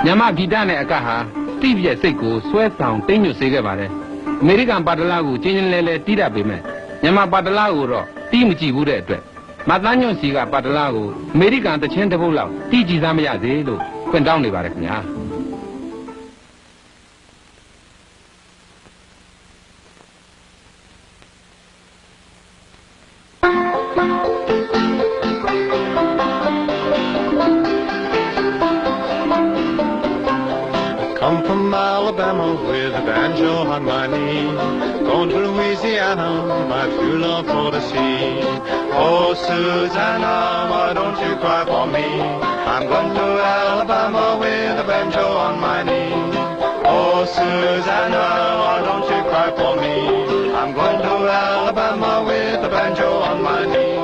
မြန်မာဂီတနဲ့အကဟာတိပြည့်စိတ်ကိုဆွဲဆောင်တိမ်ညွတ်စေခဲ့ပါတယ်အမေရိကန်ပါတလားကိုကျင်းကျင်းလဲလဲတီးတတ်ပေမဲ့မြန်မာပါတလားကိုတော့တီးမကြည့်ဘူးတဲ့အတွက်မသန်းညွန့်စီကပါတလားကိုအမေရိကန်တချင်းတစ်ပုတ်လောက်တီးကြည့်သားမရသေးလို့ခွင့်တောင်းနေပါတယ်ခင်ဗျာCome from Alabama with a banjo on my knee. Going to Louisiana, my true love for the sea. Oh, Susanna, why don't you cry for me? I'm going to Alabama with a banjo on my knee. Oh, Susanna, why don't you cry for me? I'm going to Alabama with a banjo on my knee.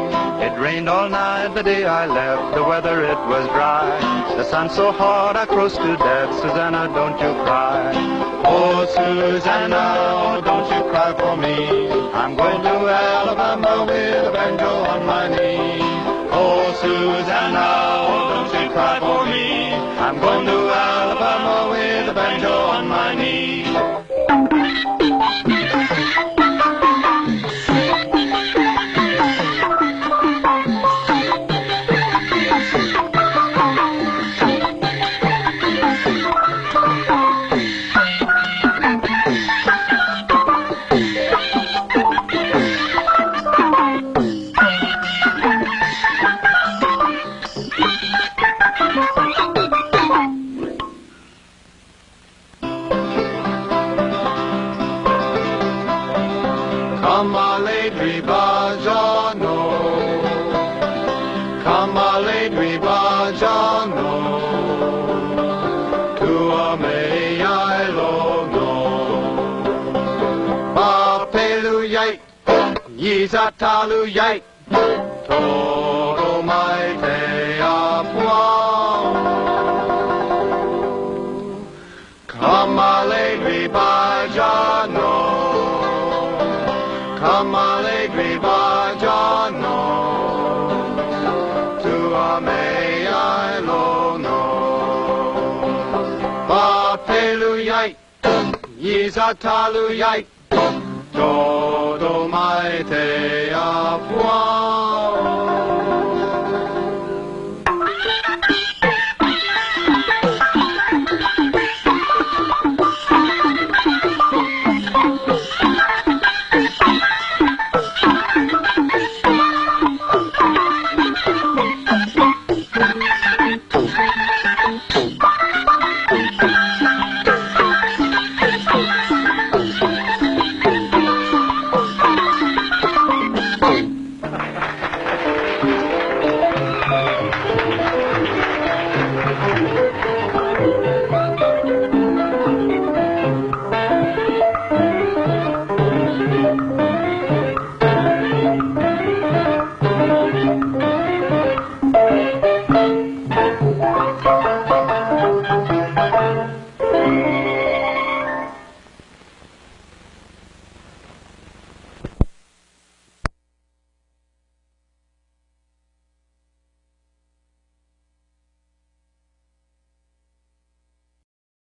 It rained all night the day I left, the weather it was dry. The sun so hot I froze to death, Susanna, don't you cry. Oh, Susanna, oh, don't you cry for me. I'm going to Alabama with a banjo on my knee. Oh, Susanna, oh, don't you cry for me. I'm going to Alabama with a banjo on my knee. Come a lady bajano, come a lady bajano, to a may I no. Bapelu yai, yizatalu yai, todo mai te apua. Come a lady bajano. Come allegri bajano, tu a me I lono. Bapelu yai, yizatalu yai, todo mai te apua.